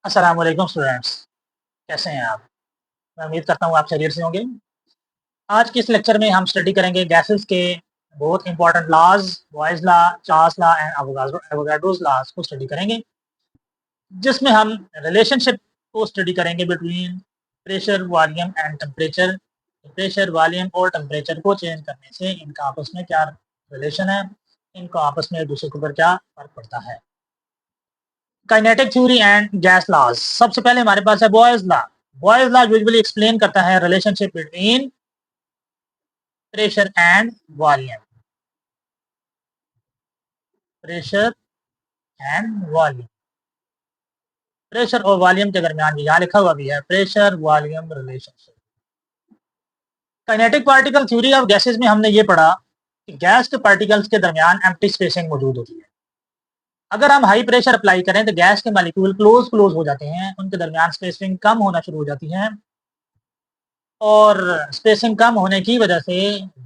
अस्सलाम वालेकुम स्टूडेंट्स, कैसे हैं आप? मैं उम्मीद करता हूँ आप खैरियत से होंगे। आज के इस लेक्चर में हम स्टडी करेंगे गैसेस के बहुत important laws, Boyle's law, Charles law and Avogadro's laws को स्टडी करेंगे, जिसमें हम रिलेशनशिप को स्टडी करेंगे between pressure, volume and temperature. Pressure, volume और टेम्परेचर को चेंज करने से इनका आपस में क्या रिलेशन है, इनको आपस में एक दूसरे के ऊपर क्या फर्क पड़ता है। Kinetic theory and gas laws. सबसे पहले हमारे पास है Boyle's law. Boyle's law usually explain करता है relationship between pressure and volume. Pressure and volume, pressure और वॉल्यूम के दरमियान यहाँ लिखा हुआ भी है pressure volume relationship. Kinetic particle theory of gases में हमने ये पढ़ा कि गैस के पार्टिकल्स के दरमियान एम्प्टी स्पेसिंग मौजूद होती है। अगर हम हाई प्रेशर अप्लाई करें तो गैस के मालिक्यूल क्लोज हो जाते हैं, उनके दरमियान स्पेसिंग कम होना शुरू हो जाती है और स्पेसिंग कम होने की वजह से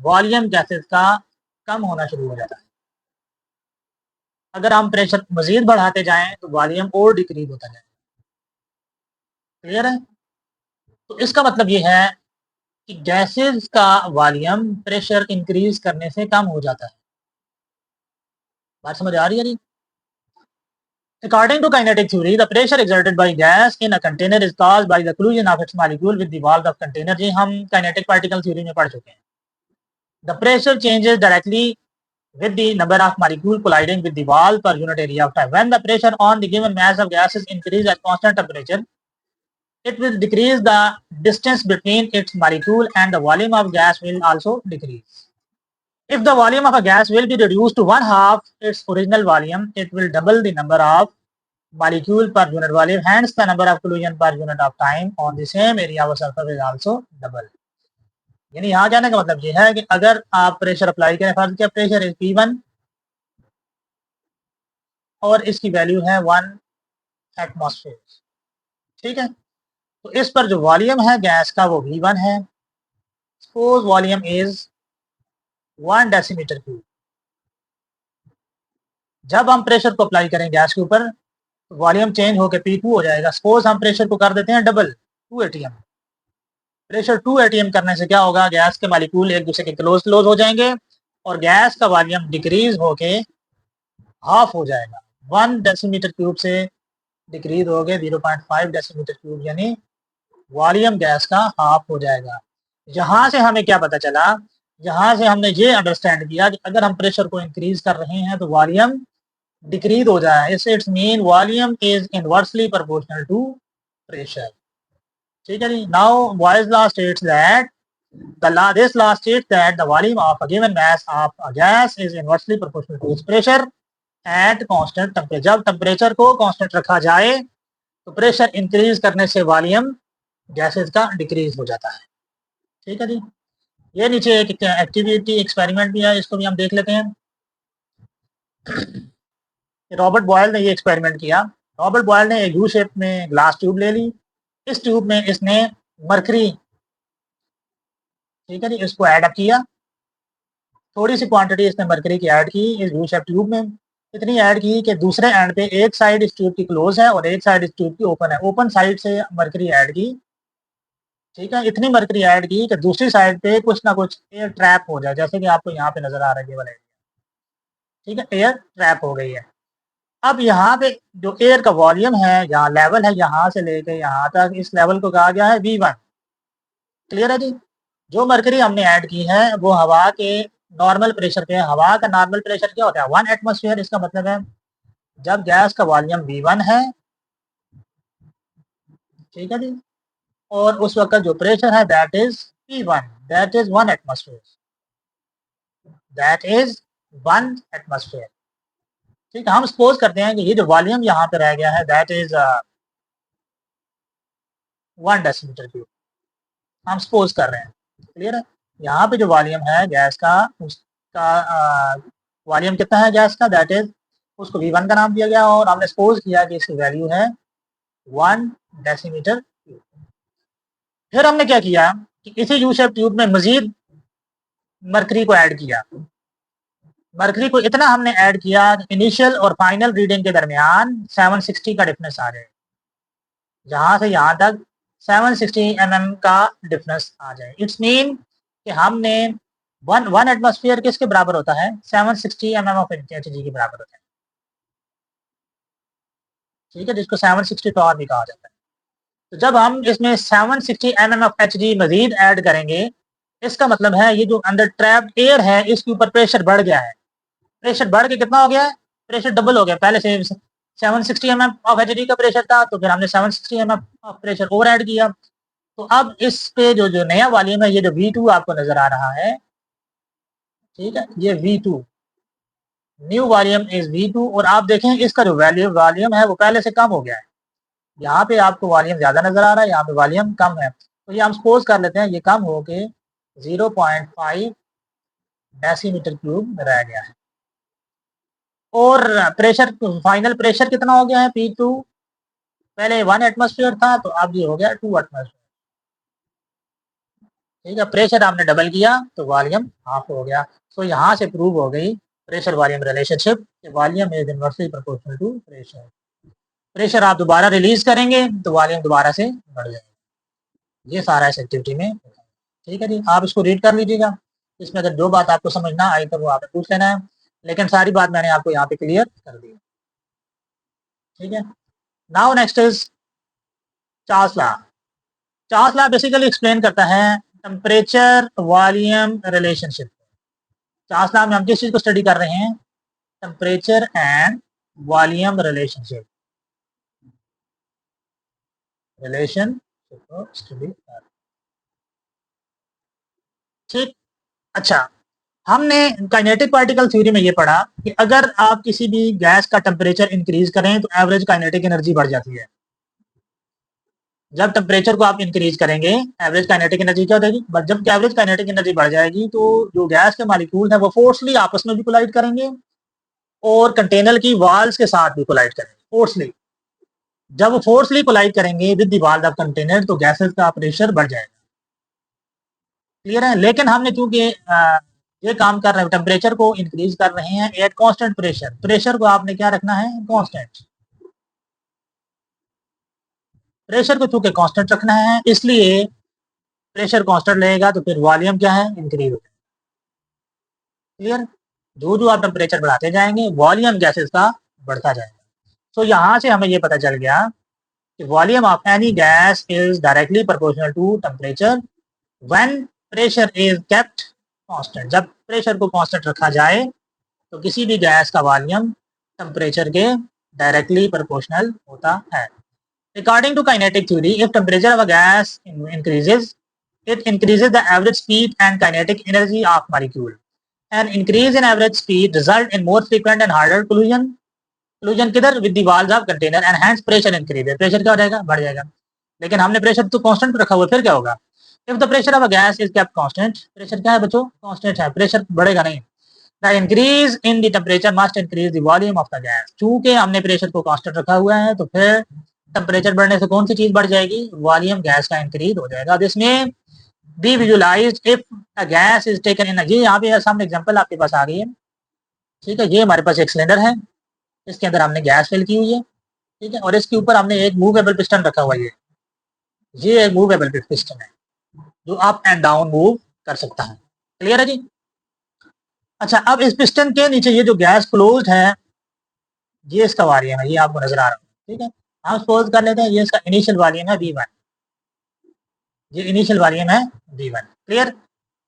वॉल्यूम गैसेस का कम होना शुरू हो जाता है। अगर हम प्रेशर मजीद बढ़ाते जाएं तो वॉल्यूम और डिक्रीज होता जाए। क्लियर है? तो इसका मतलब ये है कि गैसेस का वॉल्यूम प्रेशर इंक्रीज करने से कम हो जाता है। बात समझ आ रही है? नहीं? According to kinetic theory, the pressure exerted by gas in a container is caused by the collision of its molecule with the walls of container। जी हम kinetic particle theory में पढ़ चुके हैं। The pressure changes directly with the number of molecules colliding with the wall per unit area of time. When the pressure on the given mass of gas is increased at constant temperature, it will decrease the distance between its molecule and the volume of gas will also decrease. If the volume of a gas will be reduced to one half its original volume, it will double the number of molecule per unit volume, hence the number of collision per unit of time on the same area of surface is also double। यानी यहाँ जाने का मतलब ये है कि अगर आप प्रेशर अप्लाई करें, फर्ज किया प्रेशर इज P1 और इसकी वैल्यू है 1 एटमॉस्फेयर, ठीक है, तो इस पर जो वॉल्यूम है गैस का वो V1 है। Suppose volume is 1 decimetre cube. जब हम प्रेशर को अप्लाई करें गैस के ऊपर तो वॉल्यूम चेंज होकर P2 हो जाएगा। सपोज हम प्रेशर को कर देते हैं डबल, 2 atm। प्रेशर 2 atm करने से क्या होगा, गैस के मालिक्यूल एक दूसरे के क्लोज हो जाएंगे और गैस का वॉल्यूम डिक्रीज होके हाफ हो जाएगा। 1 डेसीमीटर क्यूब से डिक्रीज हो गए 0.5 डेसीमीटर क्यूब, यानी वॉल्यूम गैस का हाफ हो जाएगा। यहाँ से हमें क्या पता चला, यहाँ से हमने ये अंडरस्टैंड किया कि अगर हम प्रेशर को इंक्रीज कर रहे हैं तो वॉल्यूम डिक्रीज हो जाए। It's mean volume is inversely proportional to pressure. ठीक है जी। Now Boyle's law states that this law states that the volume of a given mass of a gas is inversely proportional to its pressure at constant temperature। जब temperature को constant रखा जाए तो pressure increase करने से volume gases का decrease हो जाता है। ठीक है जी। ये नीचे एक एक्टिविटी एक्सपेरिमेंट भी है, इसको भी हम देख लेते हैं। रॉबर्ट बॉयल ने ये एक्सपेरिमेंट किया। रॉबर्ट बॉयल ने एक यू शेप में ग्लास ट्यूब ले ली। इस ट्यूब में इसने मरकरी, ठीक है जी, इसको ऐड अप किया। थोड़ी सी क्वांटिटी इसने मरकरी की ऐड की इस यू शेप ट्यूब में। इतनी ऐड की कि दूसरे एंड पे एक साइड इस ट्यूब की क्लोज है और एक साइड इस ट्यूब की ओपन है। ओपन साइड से मरकरी ऐड की, ठीक है, इतनी मरकरी ऐड की कि दूसरी साइड पे कुछ ना कुछ एयर ट्रैप हो जाए, जैसे कि आपको यहाँ पे नजर आ रहा है ये वाला एरिया, ठीक है, एयर ट्रैप हो गई है। अब यहाँ पे जो एयर का वॉल्यूम है, यहाँ लेवल है, यहाँ से लेके यहाँ तक, इस लेवल को कहा गया है V1। क्लियर है जी। जो मरकरी हमने ऐड की है वो हवा के नॉर्मल प्रेशर पे है। हवा का नॉर्मल प्रेशर क्या होता है, 1 एटमॉस्फेयर। इसका मतलब है जब गैस का वॉल्यूम V1 है, ठीक है जी, और उस वक्त जो प्रेशर है that is P1, that is 1 atmosphere, that is 1 atmosphere. ठीक है, हम सपोज करते हैं कि ये जो वॉल्यूम यहाँ पे रह गया है दैट इज 1 डेसीमीटर क्यूब, हम सपोज कर रहे हैं। क्लियर है। यहाँ पे जो वॉल्यूम है गैस का, उसका वॉल्यूम कितना है गैस का, दैट इज, उसको V1 का नाम दिया गया और हमने सपोज किया कि इसकी वैल्यू है 1 डेसीमीटर क्यूब। फिर हमने क्या किया कि इसी यू शेप ट्यूब में मजीद मरकरी को ऐड किया। मरकरी को इतना हमने ऐड किया कि इनिशियल और फाइनल रीडिंग के दरमियान 760 का डिफरेंस आ जाए। यहाँ से यहाँ तक 760 mm का डिफरेंस आ जाए। इट्स मीन कि हमने वन एटमॉस्फेयर किसके बराबर होता है, 760 mm ऑफ एचजी के बराबर होता है, ठीक है, जिसको 760 टॉर भी कहा जाता है। तो जब हम इसमें 760 mm ऑफ एचजी मजीद ऐड करेंगे, इसका मतलब है ये जो अंदर ट्रैप्ड एयर है इसके ऊपर प्रेशर बढ़ गया है। प्रेशर बढ़ के कितना हो गया है, प्रेशर डबल हो गया। पहले से 760 mm ऑफ एचडी का प्रेशर था, तो फिर हमने 760 mm of pressure over add किया। तो अब इस पे जो जो नया वॉल्यूम है, ये जो V2 आपको नजर आ रहा है, ठीक है, ये V2 new volume is V2। और आप देखें इसका जो वॉल्यूम है वो पहले से कम हो गया है। यहाँ पे आपको वॉल्यूम ज्यादा नजर आ रहा है, यहाँ पे वॉल्यूम कम है। तो ये हम सपोज कर लेते हैं ये कम हो के 0.5 डेसीमीटर क्यूब रह गया है। और प्रेशर, फाइनल प्रेशर कितना हो गया है P2, पहले 1 एटमॉस्फेयर था तो अब ये हो गया 2 एटमॉस्फेयर, ठीक है। प्रेशर आपने डबल किया तो वॉल्यूम हाफ हो गया। तो यहाँ से प्रूव हो गई pressure volume relationship, volume is inversely proportional to pressure. Pressure आप दोबारा रिलीज करेंगे तो वॉल्यूम दोबारा से बढ़ जाएगा। ये सारा इस एक्टिविटी में, ठीक है जी। आप इसको रीड कर लीजिएगा, इसमें अगर जो बात आपको समझना आई तो वो आपने पूछ लेना है, लेकिन सारी बात मैंने आपको यहाँ पे क्लियर कर दी, ठीक है। Now next is Charles law. Charles law basically explain करता है temperature volume relationship. Charles law में हम किस चीज को स्टडी कर रहे हैं, टेम्परेचर एंड वॉल्यूम रिलेशनशिप को स्टडी कर, ठीक। अच्छा, हमने काइनेटिक पार्टिकल थ्योरी में ये पढ़ा कि अगर आप किसी भी गैस का टेम्परेचर इंक्रीज करें तो एवरेज काइनेटिक एनर्जी बढ़ जाती है। जब टेम्परेचर को आप इंक्रीज करेंगे एवरेज काइनेटिक एनर्जी क्या हो जाएगी, बट जब एवरेज काइनेटिक एनर्जी बढ़ जाएगी तो जो गैस के मॉलिक्यूल है वो फोर्सली आपस में भी कोलाइड करेंगे और कंटेनर की वॉल्स के साथ भी कोलाइड करेंगे फोर्सली। जब वो फोर्सली कोलाइड करेंगे with the wall of container तो गैसेस का प्रेशर बढ़ जाएगा, क्लियर है। लेकिन हमने चूंकि ये काम कर रहे हैं, टेम्परेचर को इंक्रीज कर रहे हैं एट कांस्टेंट प्रेशर, प्रेशर को आपने क्या रखना है, कांस्टेंट। प्रेशर को चूंकि कांस्टेंट रखना है इसलिए प्रेशर कांस्टेंट रहेगा तो फिर वॉल्यूम क्या है, इंक्रीज हो जाएगा, क्लियर। जो जो आप टेम्परेचर बढ़ाते जाएंगे वॉल्यूम गैसेस का बढ़ता जाएगा। तो यहाँ से हमें ये पता चल गया कि volume of any gas is directly proportional to temperature when pressure is kept constant. जब प्रेशर को कांस्टेंट रखा जाए तो किसी भी गैस का वॉल्यूम टेम्परेचर के डायरेक्टली प्रोपोर्शनल होता है। According to kinetic theory, if temperature of a gas increases, it increases the average speed and kinetic energy of molecule. An increase in average speed result in more frequent and harder collision. Collision किधर, with the walls of container, and hence pressure increases. Pressure क्या हो जाएगा, बढ़ जाएगा। लेकिन हमने pressure तो constant रखा हुआ है, फिर क्या होगा, if the pressure of a gas is kept constant, pressure क्या है बच्चों, कांस्टेंट है, प्रेशर बढ़ेगा नहीं। The increase in the temperature must increase the volume of the gas. चूंकि हमने प्रेशर को कांस्टेंट रखा हुआ है तो फिर टेम्परेचर बढ़ने से कौन सी चीज बढ़ जाएगी, वॉल्यूम गैस का इंक्रीज हो जाएगा। इसमें be visualized if a gas is taken in, ये यहाँ पे सामने एग्जांपल आपके पास आ गई है, ठीक है। ये हमारे पास एक सिलेंडर है, इसके अंदर हमने गैस फिल की हुई है, ठीक है, और इसके ऊपर हमने एक मूवेबल पिस्टन रखा हुआ है। ये एक मूवेबल पिस्टन है जो अप एंड डाउन मूव कर सकता है, क्लियर है जी। अच्छा, अब इस पिस्टन के नीचे ये जो गैस क्लोज है ये इसका वॉल्यूम है, ये आपको नजर आ रहा है, ठीक है। हम सपोज कर लेते हैं ये इसका इनिशियल वॉल्यूम है V1, ये इनिशियल वॉल्यूम है V1, क्लियर।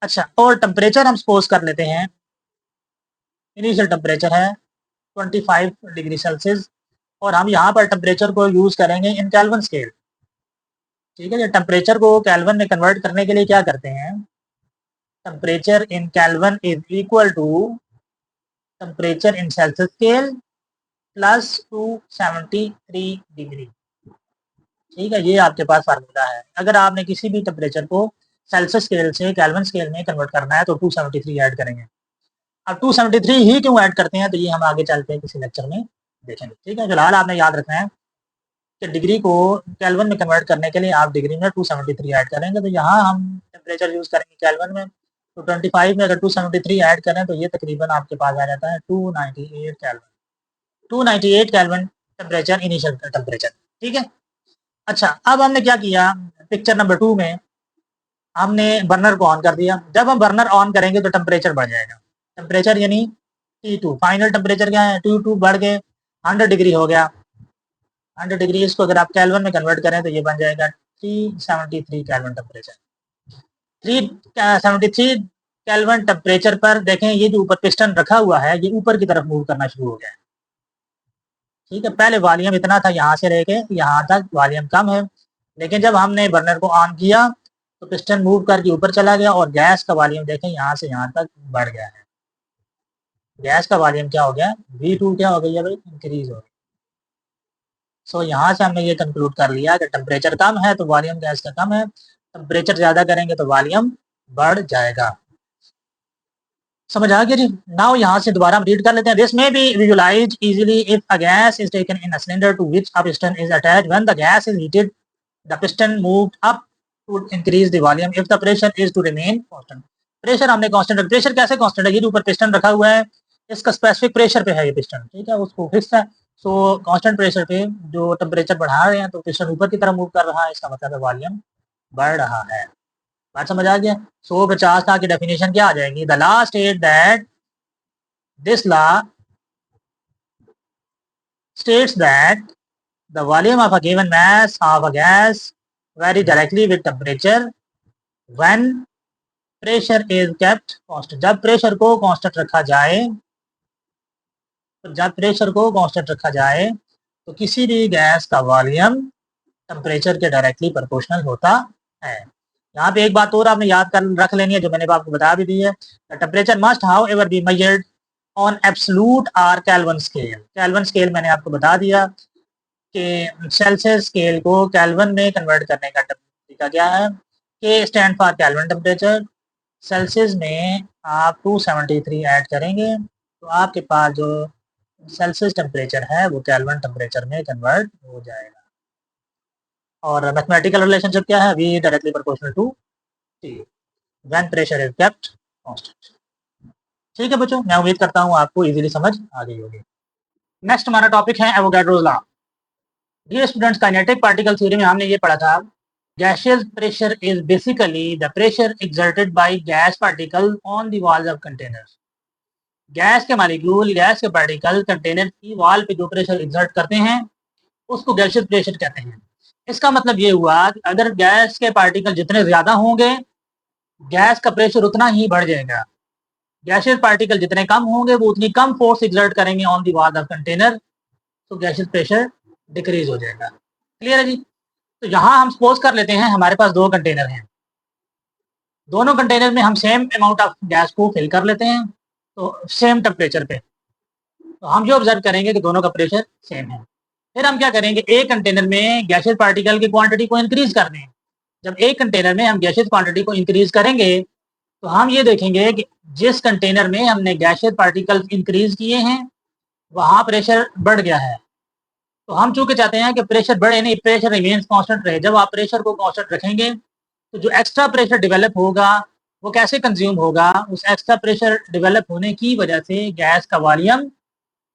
अच्छा, और टेम्परेचर हम सपोज कर लेते हैं, इनिशियल टेम्परेचर है 25 डिग्री सेल्सियस और हम यहाँ पर टेम्परेचर को यूज करेंगे इन केल्विन स्केल, ठीक है। ये टेम्परेचर को केल्विन में कन्वर्ट करने के लिए क्या करते हैं, temperature in Kelvin is equal to temperature in Celsius scale plus 273 degree, ठीक है। ये आपके पास फार्मूला है। अगर आपने किसी भी टेम्परेचर को सेल्सियस स्केल से केल्विन स्केल में कन्वर्ट करना है तो 273 ऐड करेंगे। अब 273 ही क्यों ऐड करते हैं तो ये हम आगे चलते हैं किसी लेक्चर में देखेंगे, ठीक है। फिलहाल आपने याद रखना है कि डिग्री को केल्विन में कन्वर्ट करने के लिए आप डिग्री में 273 ऐड करेंगे। तो यहाँ हम टेम्परेचर यूज करेंगे केल्विन में, तो 25 में अगर 273 ऐड करें तो ये तकरीबन आपके पास आ जाता है 298 kelvin. 298 kelvin temperature, initial temperature, ठीक है। अच्छा, अब हमने क्या किया, पिक्चर नंबर 2 में हमने बर्नर को ऑन कर दिया। जब हम बर्नर ऑन करेंगे तो टेम्परेचर बढ़ जाएगा। टेम्परेचर यानी T2 फाइनल टेम्परेचर क्या है, T2 बढ़ के 100 डिग्री हो गया। 100 डिग्री इसको अगर आप केल्विन में कन्वर्ट करें तो ये बन जाएगा 373 केल्विन टेम्परेचर। 373 केल्विन टेम्परेचर पर देखें ये जो ऊपर पिस्टन रखा हुआ है ये ऊपर की तरफ मूव करना शुरू हो गया है। ठीक है, पहले वॉल्यूम इतना था, यहाँ से लेके यहाँ तक वॉल्यूम कम है, लेकिन जब हमने बर्नर को ऑन किया तो पिस्टन मूव करके ऊपर चला गया और गैस का वॉल्यूम देखें यहाँ से यहाँ तक बढ़ गया है। गैस का वॉल्यूम क्या हो गया, V2 क्या हो गई है भाई, इंक्रीज हो गई। सो यहाँ से हमने ये कंक्लूड कर लिया कि टेम्परेचर कम है तो वॉल्यूम गैस का कम है, टेम्परेचर ज़्यादा करेंगे तो वॉल्यूम बढ़ जाएगा। समझ आ गया जी। नाउ यहाँ से दोबारा हम रीड कर लेते हैं। दिस में be visualized easily if a gas is taken in a cylinder to which a piston is attached. When the gas is heated the piston moved up to increase the volume if the pressure is to remain constant. Pressure हमने constant रखा। Pressure कैसे constant है, ये जो ऊपर piston रखा हुआ है इसका स्पेसिफिक प्रेशर पे है ये पिस्टन, ठीक है, उसको फिक्स है। सो कांस्टेंट प्रेशर पे जो टेम्परेचर बढ़ा रहे हैं तो पिस्टन ऊपर की तरफ मूव कर रहा है, इसका मतलब है वॉल्यूम बढ़ रहा है। बात समझ आ गया। 150 का की डेफिनेशन क्या आ जाएगी, the law state that this law states that the volume of a given mass of a gas varies directly with temperature when pressure is kept constant। जब प्रेशर को कांस्टेंट रखा जाए, तो जब प्रेशर को कांस्टेंट रखा जाए तो किसी भी गैस का वॉल्यूम टेम्परेचर के डायरेक्टली प्रोपोर्शनल होता है। यहाँ पे एक बात और आपने याद कर रख लेनी है जो मैंने आपको बता भी दी है, temperature must however be measured on absolute or Kelvin scale. Kelvin scale मैंने आपको बता दिया कि सेल्सियस स्केल को केल्विन में कन्वर्ट करने का तरीका क्या है, K stand for Kelvin temperature. Celsius में आप 273 ऐड करेंगे तो आपके पास जो सेल्सियस टेम्परेचर है वो केल्विन टेम्परेचर में कन्वर्ट हो जाएगा। और मैथमेटिकल रिलेशनशिप क्या है, V directly proportional to T when pressure is kept constant. ठीक है बच्चों, मैं उम्मीद करता हूँ आपको इजीली समझ आ गई होगी। नेक्स्ट हमारा टॉपिक है Avogadro's law. Dear students, kinetic particle theory में हमने ये पढ़ा था, gaseous pressure is basically the pressure exerted by gas particle on the walls of containers। Gas के मालिक्यूल, गैस के पार्टिकल कंटेनर की वॉल पे जो प्रेशर एक्सर्ट करते हैं उसको गैसियस प्रेशर कहते हैं। इसका मतलब ये हुआ कि अगर गैस के पार्टिकल जितने ज्यादा होंगे गैस का प्रेशर उतना ही बढ़ जाएगा, गैसियस पार्टिकल जितने कम होंगे वो उतनी कम फोर्स एक्सर्ट करेंगे on the wall of container, तो गैसियस प्रेशर डिक्रीज हो जाएगा। क्लियर है जी। तो यहाँ हम सपोज कर लेते हैं हमारे पास दो कंटेनर हैं, दोनों कंटेनर में हम सेम अमाउंट ऑफ गैस को फिल कर लेते हैं तो सेम टेम्परेचर पे, तो हम जो ऑब्जर्व करेंगे कि दोनों का प्रेशर सेम है। फिर हम क्या करेंगे, एक कंटेनर में गैसियस पार्टिकल की क्वांटिटी को इंक्रीज कर दें। जब एक कंटेनर में हम गैसियस क्वांटिटी को इंक्रीज करेंगे तो हम ये देखेंगे कि जिस कंटेनर में हमने गैसियस पार्टिकल इंक्रीज किए हैं वहाँ प्रेशर बढ़ गया है। तो हम चूंकि चाहते हैं कि प्रेशर बढ़े नहीं, प्रेशर रिमेन्स कांस्टेंट रहे। जब आप प्रेशर को कांस्टेंट रखेंगे तो जो एक्स्ट्रा प्रेशर डेवलप होगा वो कैसे कंज्यूम होगा, उस एक्स्ट्रा प्रेशर डेवलप होने की वजह से गैस का वॉल्यूम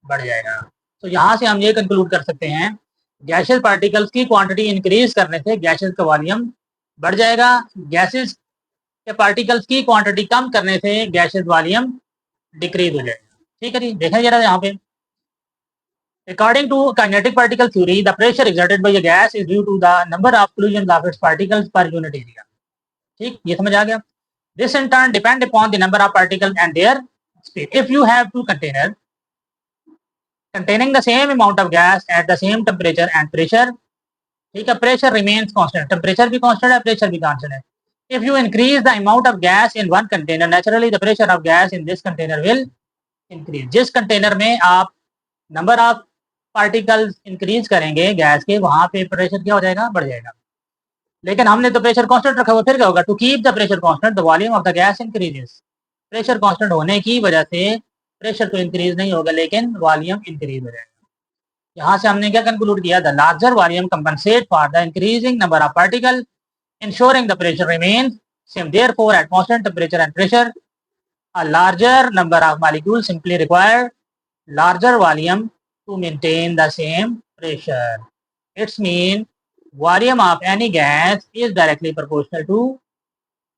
बढ़ जाएगा। तो यहाँ से हम ये कंक्लूड कर सकते हैं गैसेस पार्टिकल्स की क्वांटिटी इंक्रीज करने से गैसेस का वॉल्यूम बढ़ जाएगा, गैसेस के पार्टिकल्स की क्वांटिटी कम करने से गैसेस वॉल्यूम डिक्रीज हो जाएगा। ठीक है जी, देखा जरा यहाँ पे, according to kinetic particle theory the pressure exerted by a gas is due to the number of collisions of its particles per unit area। ठीक, ये समझ आ गया। This in turn depend upon the number of particles and their speed। If you have two containers containing the same amount of gas at the same temperature and pressure, ठीक है, pressure remains constant, temperature भी constant है, pressure भी constant है। If you increase the amount of gas in one container, naturally the pressure of gas in this container will increase। जिस container में आप number of particles increase करेंगे gas के, वहां पे प्रेशर क्या हो जाएगा, बढ़ जाएगा। लेकिन हमने तो प्रेशर कांस्टेंट रखा हुआ, फिर क्या होगा, to keep the pressure constant the volume of the gas increases. Pressure constant होने की वजह से प्रेशर तो इंक्रीज नहीं होगा लेकिन वॉल्यूम इंक्रीज हो जाएगा। यहाँ से हमने क्या कंक्लूड किया, the larger volume compensate for the increasing number of particle ensuring the pressure remains same, therefore at constant temperature and pressure a larger number of molecules simply require larger volume to maintain the same pressure। It's mean volume of any gas is directly proportional to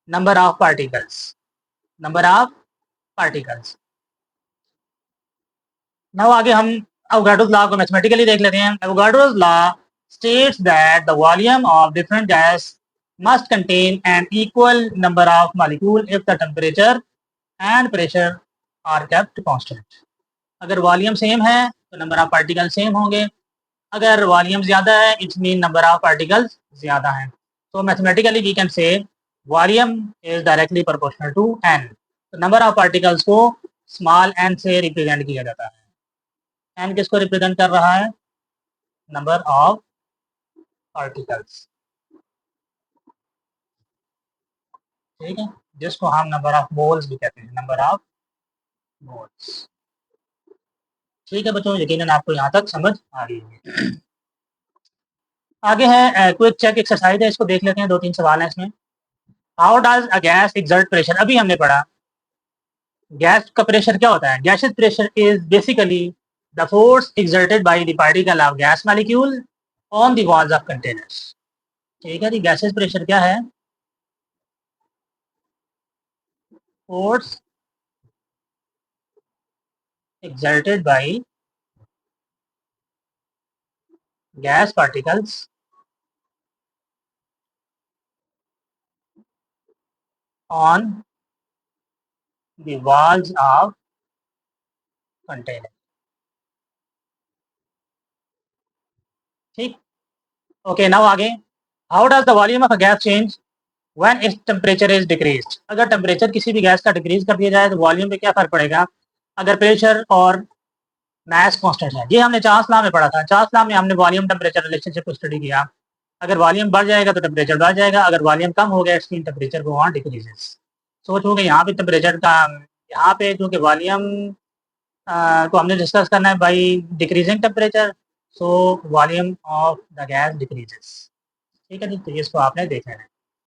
number of particles, number of particles. Now आगे हम Avogadro's law को mathematically देख लेते हैं। Avogadro's law states that the volume of different gas must contain an equal number of molecules if the temperature and pressure are kept constant. अगर volume same है तो number of particle same होंगे, अगर volume ज़्यादा है it's mean number of particles ज़्यादा हैं। तो mathematically we can say volume is directly proportional to N. तो नंबर ऑफ पार्टिकल्स को स्मॉल एन से रिप्रेजेंट किया जाता है। एन किसको रिप्रेजेंट कर रहा है? नंबर ऑफ पार्टिकल्स, ठीक है, जिसको हम नंबर ऑफ मोल्स भी कहते हैं, नंबर ऑफ मोल्स। ठीक है बच्चों, यकीनन आपको यहाँ तक समझ आ गई होगी। आगे है क्विक चेक एक्सरसाइज है, इसको देख लेते हैं। 2-3 सवाल हैं इसमें। How does a gas exert pressure? अभी हमने पढ़ा गैस का प्रेशर क्या होता है। Gases pressure is basically the force exerted by the particle of gas molecule on the walls of containers. ठीक है जी, गैसेस प्रेशर क्या है? Force exerted by gas particles on the walls of container। ठीक, okay. Now आगे, how does the volume of a gas change when its temperature is decreased? अगर temperature किसी भी gas का डिक्रीज कर दिया जाए तो वॉल्यूम पे क्या फर्क पड़ेगा? अगर प्रेशर और मास कांस्टेंट है, ये हमने चार्ल्स लॉ में पढ़ा था। चार्ल्स लॉ में हमने वॉल्यूम टेम्परेचर रिलेशनशिप को स्टडी किया। अगर वॉल्यूम बढ़ जाएगा तो टेम्परेचर बढ़ जाएगा, अगर वॉल्यूम कम हो गया इसकी टेम्परेचर को वहाँ डिक्रीजेस। सोचोगे यहाँ पे टेम्परेचर का, यहाँ पे क्योंकि वॉल्यूम को हमने डिस्कस करना है by decreasing temperature, so volume of the gas decreases. ठीक है जी, तो इसको आपने देख लेना है।